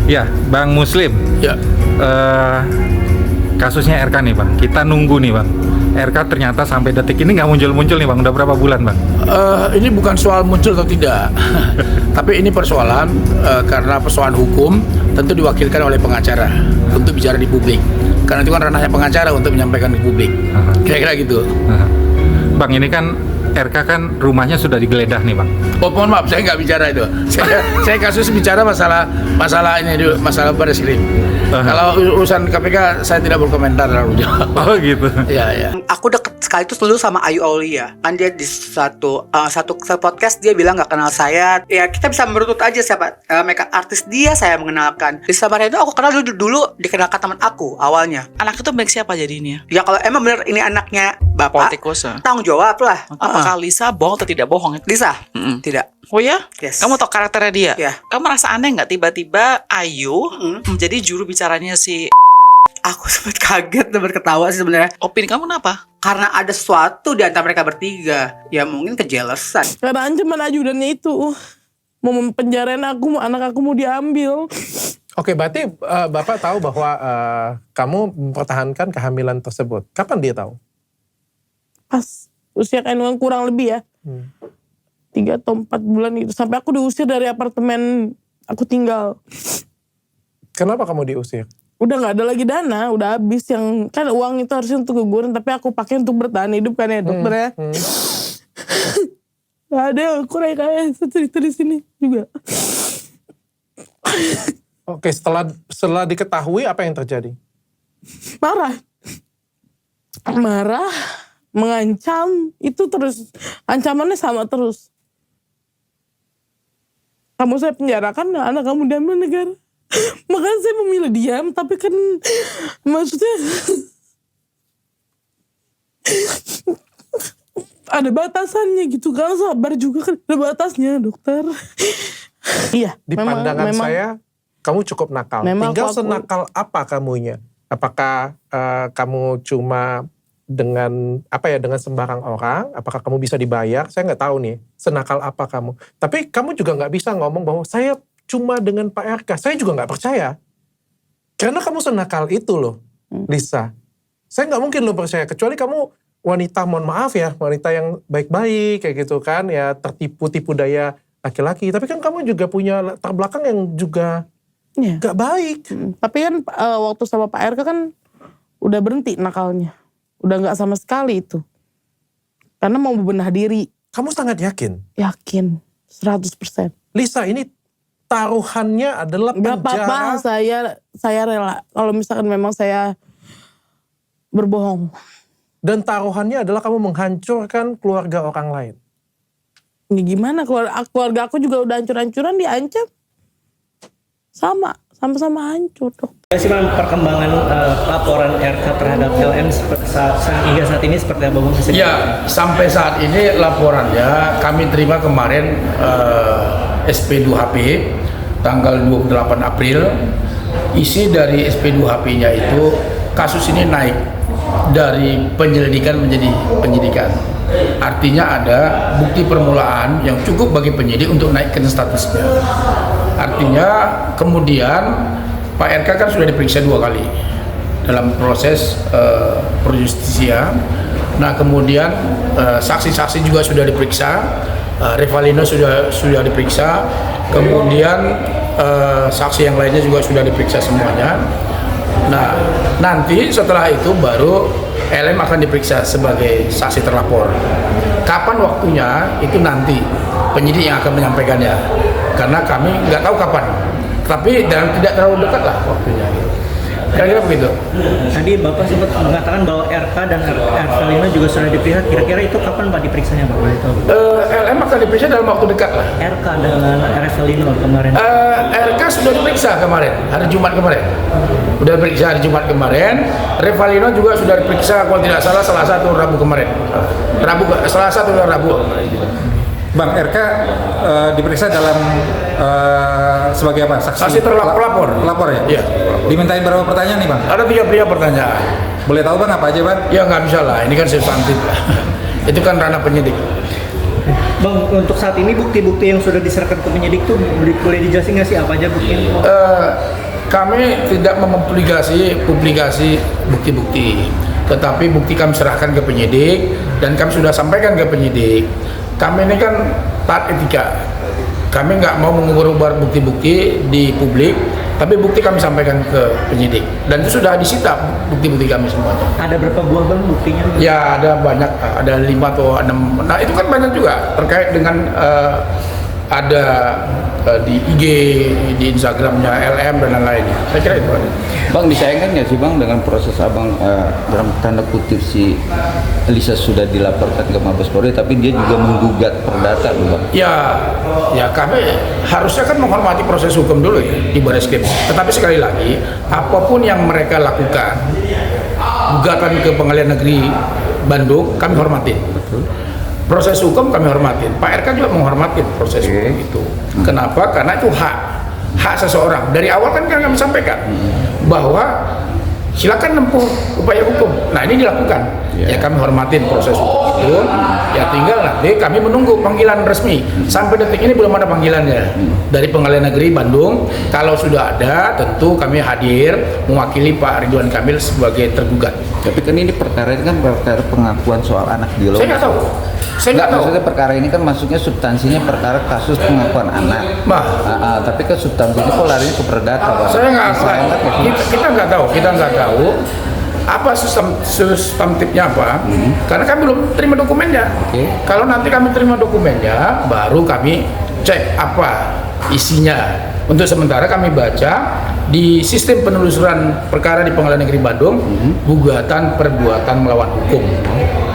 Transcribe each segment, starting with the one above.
Ya, Bang Muslim. Ya. Kasusnya RK nih Bang, kita nunggu nih Bang. RK ternyata sampai detik ini nggak muncul-muncul nih Bang, udah berapa bulan Bang? Ini bukan soal muncul atau tidak, tapi ini persoalan karena persoalan hukum tentu diwakilkan oleh pengacara untuk bicara di publik. Karena itu kan ranahnya pengacara untuk menyampaikan di publik. Kira-kira gitu. Bang, ini kan RK kan rumahnya sudah digeledah nih Bang. Oh, mohon maaf, saya nggak bicara itu. Saya kasus bicara masalah ini dulu, masalah Barreskrim. Kalau urusan KPK saya tidak berkomentar terlalu jauh. Oh gitu. Iya. Aku deket sekali itu dulu sama Ayu Aulia. Kan dia di satu podcast dia bilang nggak kenal saya. Ya kita bisa merutut aja siapa makeup artis dia saya mengenalkan. Di Samarinda aku kenal dulu dikenalkan teman aku awalnya. Anak itu baik siapa jadinya? Ya kalau emang bener ini anaknya bapak, Politikus ya? tanggung jawab lah. Apakah Lisa bohong atau tidak bohong? Lisa? Tidak. Oh ya? Yes. Kamu tahu karakternya dia? Ya. Kamu merasa aneh nggak tiba-tiba Ayu menjadi juru bicaranya si? Aku sempat kaget, sempat ketawa sih sebenarnya. Opini kamu kenapa? Karena ada sesuatu di antara mereka bertiga. Ya mungkin kejelesan. Karena ancaman ajudannya itu mau mempenjarain aku, anak aku mau diambil. Oke, berarti Bapak tahu bahwa kamu mempertahankan kehamilan tersebut. Kapan dia tahu? Pas usia kandungan kurang lebih ya. 3 atau 4 bulan itu. Sampai aku diusir dari apartemen aku tinggal. Kenapa kamu diusir? Udah gak ada lagi dana, udah habis. Yang kan uang itu harusnya untuk guguran, tapi aku pakai untuk bertahan hidup kan ya dokter ya. Gak ada yang kurang kayak cerita di sini juga. Oke, setelah diketahui apa yang terjadi? Marah, mengancam, itu terus. Ancamannya sama terus. Kamu saya penjarakan, anak kamu diambil negara. Makanya saya memilih diam, tapi kan maksudnya ada batasannya gitu kan, sabar juga kan, ada batasnya dokter. Iya. Di pandangan saya, kamu cukup nakal. Tinggal senakal apa kamunya? Apakah kamu cuma dengan sembarang orang? Apakah kamu bisa dibayar? Saya nggak tahu nih, senakal apa kamu. Tapi kamu juga nggak bisa ngomong bahwa saya cuma dengan Pak RK. Saya juga nggak percaya. Karena kamu senakal itu loh, Lisa. Saya nggak mungkin lo percaya, kecuali kamu wanita, mohon maaf ya, wanita yang baik-baik kayak gitu kan, ya tertipu-tipu daya laki-laki. Tapi kan kamu juga punya latar belakang yang juga nggak baik. Tapi kan waktu sama Pak RK kan udah berhenti nakalnya. Udah gak sama sekali itu. Karena mau bebenah diri. Kamu sangat yakin? Yakin. 100%. Lisa, ini taruhannya adalah penjara. Gak apa-apa, saya rela. Kalau misalkan memang saya berbohong. Dan taruhannya adalah kamu menghancurkan keluarga orang lain. Ya gimana, keluarga aku juga udah hancur-hancuran, diancam. Sama-sama hancur dong. Sih Bang, perkembangan laporan RK terhadap LM hingga saat ini seperti apa Bang? Ya, sampai saat ini laporannya kami terima kemarin SP2HP tanggal 28 April. Isi dari SP2HP-nya itu kasus ini naik dari penyelidikan menjadi penyidikan. Artinya ada bukti permulaan yang cukup bagi penyidik untuk naikkan statusnya. Artinya kemudian Pak RK kan sudah diperiksa 2 kali dalam proses pro justisia. Nah kemudian saksi-saksi juga sudah diperiksa, Revalino sudah diperiksa, kemudian saksi yang lainnya juga sudah diperiksa semuanya. Nah nanti setelah itu baru LM akan diperiksa sebagai saksi terlapor. Kapan waktunya itu nanti penyidik yang akan menyampaikannya, karena kami nggak tahu kapan. Tapi dalam tidak terlalu dekat lah waktunya. Kira-kira begitu. Tadi Bapak sempat mengatakan bahwa RK dan Revalino juga sudah diperiksa. Kira-kira itu kapan Pak diperiksanya Pak? LM akan diperiksa dalam waktu dekat lah. RK dengan Revalino kemarin. RK sudah diperiksa kemarin, hari Jumat kemarin. Sudah diperiksa hari Jumat kemarin. Revalino juga sudah diperiksa kalau tidak salah Selasa atau Rabu kemarin. Selasa atau Rabu. Bang, RK diperiksa dalam sebagai apa? Saksi terlapor. Pelapor ya? Iya. Dimintain berapa pertanyaan nih Bang? Ada 3 pertanyaan. Boleh tahu Bang apa aja Bang? Ya nggak bisa lah, ini kan substantif. Itu kan ranah penyidik. Bang, untuk saat ini bukti-bukti yang sudah diserahkan ke penyidik tuh boleh dijelasin nggak sih apa aja buktinya? Kami tidak mempublikasi bukti-bukti, tetapi bukti kami serahkan ke penyidik dan kami sudah sampaikan ke penyidik. Kami ini kan taat etika, kami nggak mau mengubur-ubur bukti-bukti di publik, tapi bukti kami sampaikan ke penyidik dan itu sudah disita bukti-bukti kami semuanya. Ada berapa buah bang buktinya? Ya ada banyak, ada 5 atau 6. Nah itu kan banyak juga terkait dengan ada di IG, di Instagramnya LM dan lain-lain. Saya kira itu ada. Bang, disayangkan nggak sih Bang dengan proses Abang dalam tanda kutip si Lisa sudah dilaporkan ke Mabes Polri, tapi dia juga menggugat perdata loh Bang? Ya kami harusnya kan menghormati proses hukum dulu ya di Barreskrim. Tetapi sekali lagi, apapun yang mereka lakukan, gugatan ke Pengadilan Negeri Bandung, kami hormatin. Proses hukum kami hormatin. Pak RK juga menghormati proses hukum itu. Kenapa? Karena itu hak seseorang. Dari awal kan kami sampaikan bahwa silakan nempuh upaya hukum. Nah ini dilakukan. Ya kami hormatin proses hukum itu. Ya tinggal nanti kami menunggu panggilan resmi. Sampai detik ini belum ada panggilannya dari Pengadilan Negeri Bandung. Kalau sudah ada, tentu kami hadir mewakili Pak Ridwan Kamil sebagai tergugat. Tapi kan ini perkara ini kan perkara pengakuan soal anak biologis. Saya nggak tahu. Maksudnya perkara ini kan masuknya substansinya perkara kasus pengakuan anak. Tapi kan substansinya kok larinya ke perdata, Bang. Saya nggak tahu. Kita nggak tahu apa substantifnya apa. Karena kami belum terima dokumennya. Kalau nanti kami terima dokumennya, baru kami cek apa isinya. Untuk sementara kami baca di sistem penelusuran perkara di Pengadilan Negeri Bandung, gugatan perbuatan melawan hukum.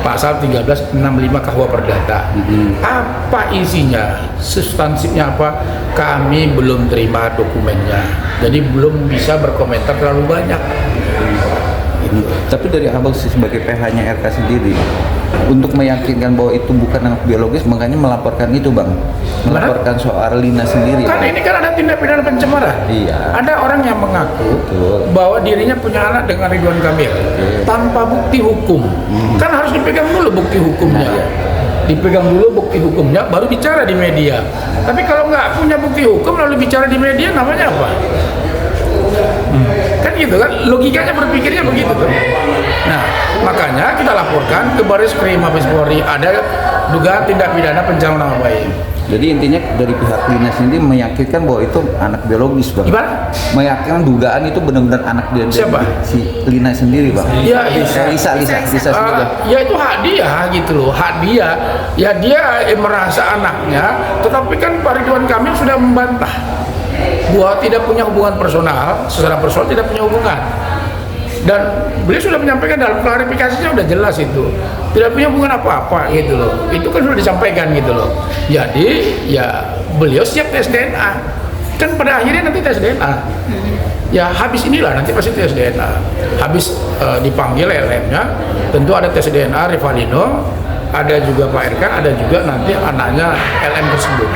Pasal 1365 KUH Perdata. Apa isinya? Substansinya apa? Kami belum terima dokumennya. Jadi belum bisa berkomentar terlalu banyak. Tapi dari Abang sebagai PH-nya RK sendiri, untuk meyakinkan bahwa itu bukan anak biologis, makanya melaporkan itu Bang. Melaporkan soal Lina sendiri. Kan ini kan ada tindak pidana pencemaran. Iya. Ada orang yang mengaku bahwa dirinya punya anak dengan Ridwan Kamil tanpa bukti hukum. Kan harus dipegang dulu bukti hukumnya. Dipegang dulu bukti hukumnya, baru bicara di media. Tapi kalau nggak punya bukti hukum lalu bicara di media, namanya apa? Kan gitu kan, logikanya berpikirnya begitu tuh. Nah, makanya kita laporkan ke Barreskrim Mabes Polri ada dugaan tindak pidana pencemaran nama baik. Jadi intinya dari pihak Lina sendiri meyakinkan bahwa itu anak biologis Bang. Gimana? Meyakinkan dugaan itu benar-benar anak dia. Siapa? Si Lina sendiri Bang. Ya, Lisa sendiri. Ya itu hak dia gitu loh, hak dia. Ya dia merasa anaknya, tetapi kan Pak Ridwan Kamil sudah membantah bahwa tidak punya hubungan personal, secara personal tidak punya hubungan. Dan beliau sudah menyampaikan dalam klarifikasinya udah jelas itu tidak punya hubungan apa-apa gitu loh. Itu kan sudah disampaikan gitu loh. Jadi ya beliau siap tes DNA. Kan pada akhirnya nanti tes DNA. Ya habis inilah nanti pasti tes DNA. Habis dipanggil LM-nya, tentu ada tes DNA Rivalino, ada juga Pak RK, ada juga nanti anaknya LM tersebut.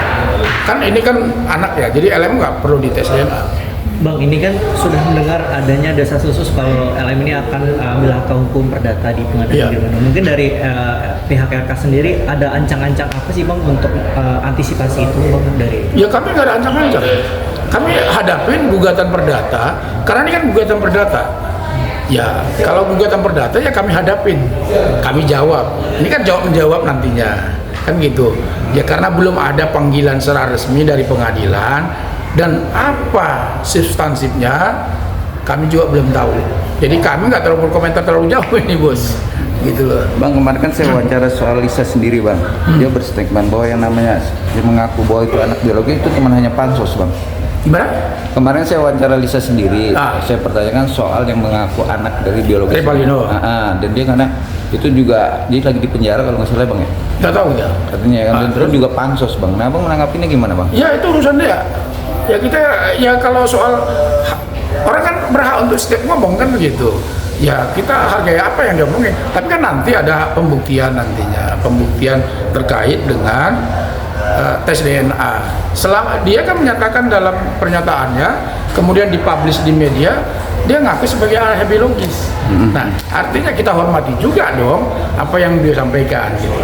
Kan ini kan anak ya, jadi LM nggak perlu dites DNA. Bang, ini kan sudah mendengar adanya desas-desus kalau LM ini akan ambil langkah hukum perdata di Pengadilan Negeri Bandung. Mungkin dari pihak RK sendiri ada ancang-ancang apa sih Bang untuk antisipasi itu Bang dari? Ya kami nggak ada ancang-ancang. Kami hadapin gugatan perdata, karena ini kan gugatan perdata. Ya kalau gugatan perdata ya kami hadapin, kami jawab. Ini kan jawab-menjawab nantinya, kan gitu. Ya karena belum ada panggilan secara resmi dari pengadilan. Dan apa substansifnya kami juga belum tahu. Jadi kami nggak terlalu berkomentar terlalu jauh ini bos, gitu loh. Bang, kemarin kan saya wawancara soal Lisa sendiri Bang. Dia berstatement bahwa yang namanya dia mengaku bahwa itu anak biologi itu cuma hanya pansos Bang. Gimana? Kemarin saya wawancara Lisa sendiri. Saya pertanyakan soal yang mengaku anak dari biologi. Rivalino. Dan dia karena itu juga dia lagi di penjara kalau nggak salah Bang ya. Nggak tahu ya. Katanya kan itu juga pansos Bang. Nah Bang menanggapinya gimana Bang? Ya itu urusan dia. Ya kita ya kalau soal orang kan berhak untuk setiap ngomong kan begitu. Ya kita hargai apa yang dia omongin. Tapi kan nanti ada pembuktian nantinya, pembuktian terkait dengan tes DNA. Selama dia kan menyatakan dalam pernyataannya, kemudian dipublish di media, dia ngaku sebagai ayah biologis. Nah, artinya kita hormati juga dong apa yang dia sampaikan. Gitu.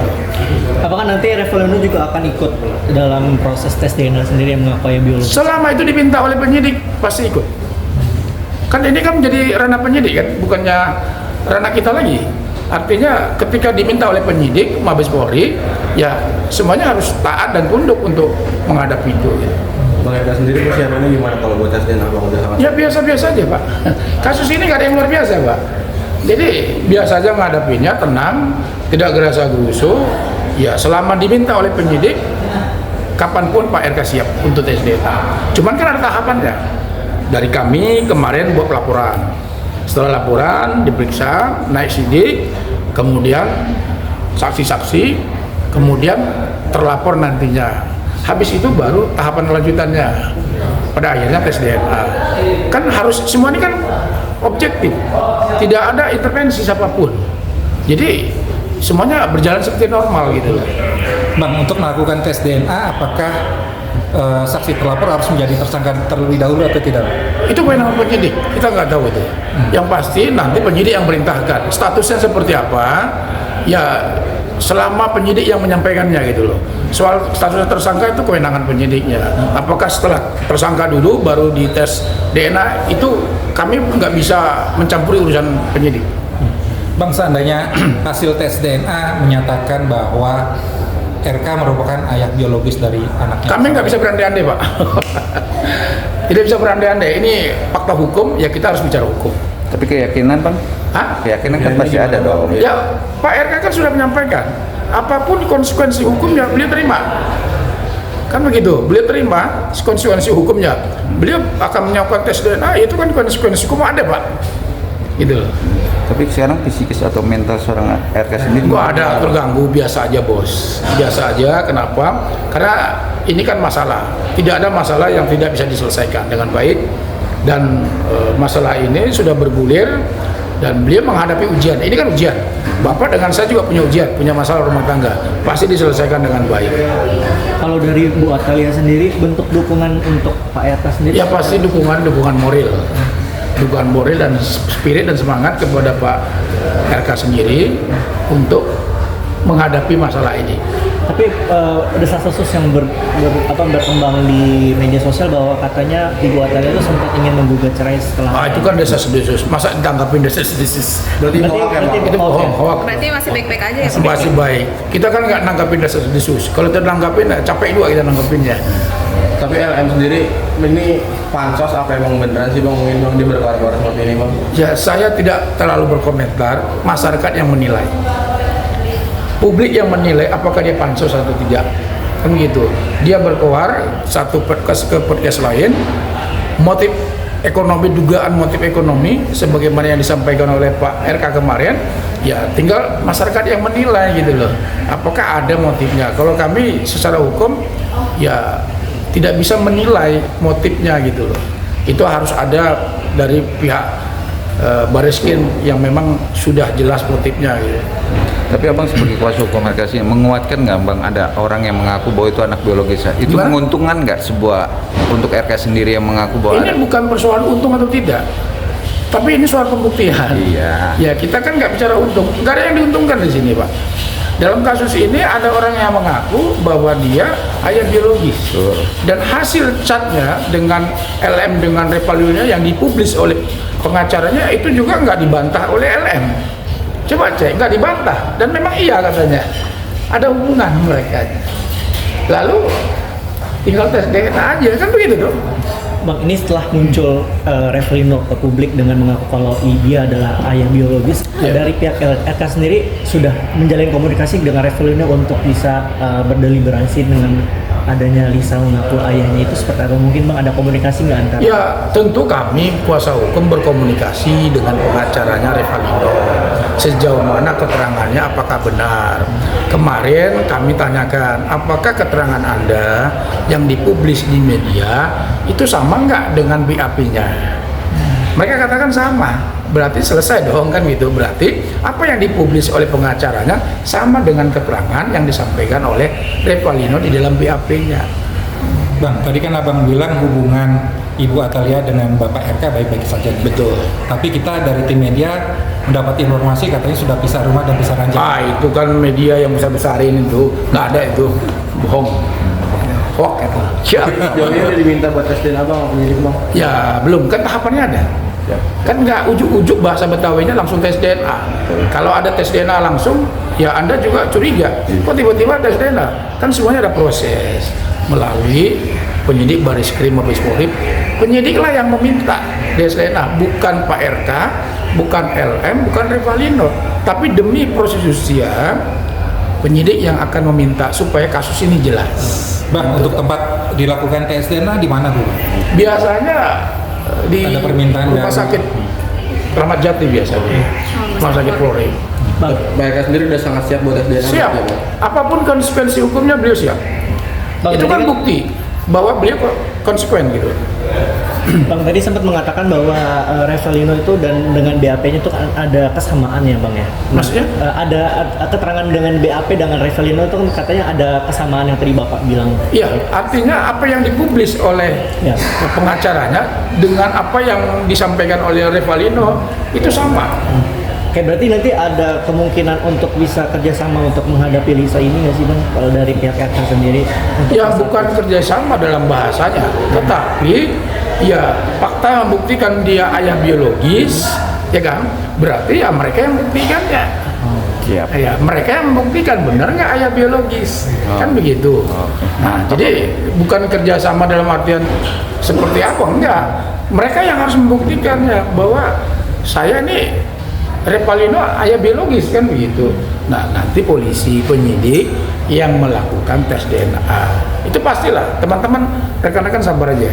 Apakah nanti Revalino juga akan ikut dalam proses tes DNA sendiri yang mengaku ayah biologis? Selama itu diminta oleh penyidik, pasti ikut. Kan ini kan menjadi ranah penyidik kan, bukannya ranah kita lagi. Artinya ketika diminta oleh penyidik Mabes Polri, ya semuanya harus taat dan tunduk untuk menghadapi itu. Gitu. Bang Eka sendiri persiapannya gimana kalau buat tes DNA Bang? Udah sangat... Ya biasa-biasa aja Pak. Kasus ini nggak ada yang luar biasa Pak. Jadi biasa aja menghadapinya, tenang, tidak gerasa-gerusu. Ya selama diminta oleh penyidik, kapanpun Pak RK siap untuk tes DNA. Cuman kan ada tahapannya. Dari kami kemarin buat laporan. Setelah laporan diperiksa, naik sidik, kemudian saksi-saksi, kemudian terlapor nantinya. Habis itu baru tahapan lanjutannya. Pada akhirnya tes DNA. Kan harus semua ini kan objektif, tidak ada intervensi siapapun. Jadi semuanya berjalan seperti normal gitu. Bang, untuk melakukan tes DNA, apakah saksi terlapor harus menjadi tersangka terlebih dahulu atau tidak? Itu kewenangan penyidik, kita nggak tahu itu. Yang pasti nanti penyidik yang merintahkan. Statusnya seperti apa? Ya selama penyidik yang menyampaikannya gitu loh. Soal status tersangka itu kewenangan penyidiknya. Apakah setelah tersangka dulu baru dites DNA, itu kami nggak bisa mencampuri urusan penyidik. Bang, seandainya hasil tes DNA menyatakan bahwa RK merupakan ayah biologis dari anaknya. Kami nggak bisa berandai-andai Pak. Tidak bisa berandai-andai. Ini fakta hukum, ya kita harus bicara hukum. Tapi keyakinan Bang? Hah? Keyakinan kan pasti ada dong. Ya Pak RK kan sudah menyampaikan, apapun konsekuensi hukumnya beliau terima. Kan begitu, beliau terima konsekuensi hukumnya. Beliau akan menyampaikan tes DNA, itu kan konsekuensi hukum ada Pak. Gitu loh. Tapi sekarang psikis atau mental seorang RK sendiri nggak ada terganggu, biasa aja bos, biasa aja. Kenapa? Karena ini kan masalah, tidak ada masalah yang tidak bisa diselesaikan dengan baik, dan masalah ini sudah bergulir dan beliau menghadapi ujian. Ini kan ujian, Bapak dengan saya juga punya ujian, punya masalah rumah tangga, pasti diselesaikan dengan baik. Kalau dari Bu Atalia sendiri, bentuk dukungan untuk Pak RK sendiri? Ya pasti dukungan moral. Dukungan moral dan spirit dan semangat kepada Pak RK sendiri untuk menghadapi masalah ini. Tapi desas-desus yang berkembang di media sosial bahwa katanya Ibu Atalia itu sempat ingin menggugat cerai setelah... Itu kan desas-desus, masa ditanggapin desas-desus? Berarti itu bohong, hoax. Berarti masih baik-baik aja ya? Masih baik. Kita kan nggak nanggapin desas-desus. Kalau kita nanggapin, capek juga kita nanggapinnya. Tapi LM sendiri ini pansos apa emang beneran sih Bang, mungkin Bang dia berkabar seperti ini Bang? Ya saya tidak terlalu berkomentar, masyarakat yang menilai, publik yang menilai apakah dia pansos atau tidak, kan gitu. Dia berkoar satu podcast ke podcast lain, motif ekonomi, dugaan motif ekonomi sebagaimana yang disampaikan oleh Pak RK kemarin, ya tinggal masyarakat yang menilai gitu loh, apakah ada motifnya. Kalau kami secara hukum ya tidak bisa menilai motifnya gitu loh. Itu harus ada dari pihak Bareskrim yang memang sudah jelas motifnya gitu. Tapi Abang sebagai kuasa hukum RK menguatkan nggak Bang ada orang yang mengaku bahwa itu anak biologisnya? Itu Gimana? menguntungkan nggak sebuah untuk RK sendiri yang mengaku bahwa ini bukan persoalan untung atau tidak, tapi ini soal pembuktian. Iya. Ya kita kan nggak bicara untung, nggak ada yang diuntungkan di sini Pak. Dalam kasus ini ada orang yang mengaku bahwa dia ayah biologis. Dan hasil chatnya dengan LM dengan Revalino yang dipublis oleh pengacaranya itu juga nggak dibantah oleh LM. Coba cek, nggak dibantah, dan memang iya katanya ada hubungan mereka. Lalu tinggal tes DNA aja, kan begitu dong. Bang, ini setelah muncul Revalino ke publik dengan mengaku kalau dia adalah ayah biologis, dari pihak RK sendiri sudah menjalin komunikasi dengan Revalino untuk bisa berdeliberasi dengan adanya Lisa mengaku ayahnya itu seperti apa? Mungkin Bang ada komunikasi nggak antara? Ya tentu kami kuasa hukum berkomunikasi dengan pengacaranya Revalino sejauh mana keterangannya apakah benar. Kemarin kami tanyakan apakah keterangan Anda yang dipublis di media itu sama nggak dengan BAP-nya. Mereka katakan sama. berarti selesai dong kan gitu. Berarti apa yang dipublis oleh pengacaranya sama dengan keterangan yang disampaikan oleh Revalino di dalam BAP-nya. Bang, tadi kan abang bilang hubungan Ibu Atalia dengan Bapak RK baik-baik saja. Betul. Tapi kita dari tim media mendapat informasi katanya sudah pisah rumah dan pisah ranjang. Itu kan media yang besar-besarin itu, nggak ada itu, bohong. Hoax itu. Ya. Jauh ini udah diminta buat tes DNA bang, penyidik bang. Ya belum, kan tahapannya ada. Kan nggak ujuk-ujuk bahasa Betawinya langsung tes DNA. Kalau ada tes DNA langsung, ya Anda juga curiga. Kok tiba-tiba tes DNA? Kan semuanya ada proses melalui penyidik Baris Krim Mabes Polri. Penyidiklah yang meminta tes DNA, bukan Pak RK, bukan LM, bukan Revalino. Tapi demi proses usia, penyidik yang akan meminta supaya kasus ini jelas. Bang, untuk tempat dilakukan tes DNA di mana dulu? Biasanya di Ada permintaan rumah dari- sakit Kramat Jati biasanya, rumah sakit Polri. Mereka sendiri udah sangat siap buat tes DNA. Siap, ya, Bang? apapun konsekuensi hukumnya beliau siap. Bang, Itu tadi kan bukti bahwa beliau konsekuen gitu. Bang tadi sempat mengatakan bahwa Revalino itu dan dengan BAP-nya itu ada kesamaan ya Bang ya. Maksudnya? Ada keterangan dengan BAP dengan Revalino itu kan katanya ada kesamaan yang tadi Bapak bilang. Iya, artinya apa yang dipublis oleh Ya. pengacaranya dengan apa yang disampaikan oleh Revalino itu sama. Kayak berarti nanti ada kemungkinan untuk bisa kerjasama untuk menghadapi Lisa ini nggak sih Bang? Kalau dari pihak RK sendiri? Untuk Ya bukan kerjasama dalam bahasanya, tetapi ya fakta membuktikan dia ayah biologis, ya kan? Berarti ya mereka yang membuktikannya. Siap. Ya mereka yang membuktikan benar nggak ayah biologis, kan begitu. Nah jadi bukan kerjasama dalam artian seperti apa, enggak. Mereka yang harus membuktikannya bahwa saya ini Revalino ayah biologis, kan begitu. Nah nanti polisi penyidik yang melakukan tes DNA itu pastilah, teman-teman rekan-rekan sabar aja.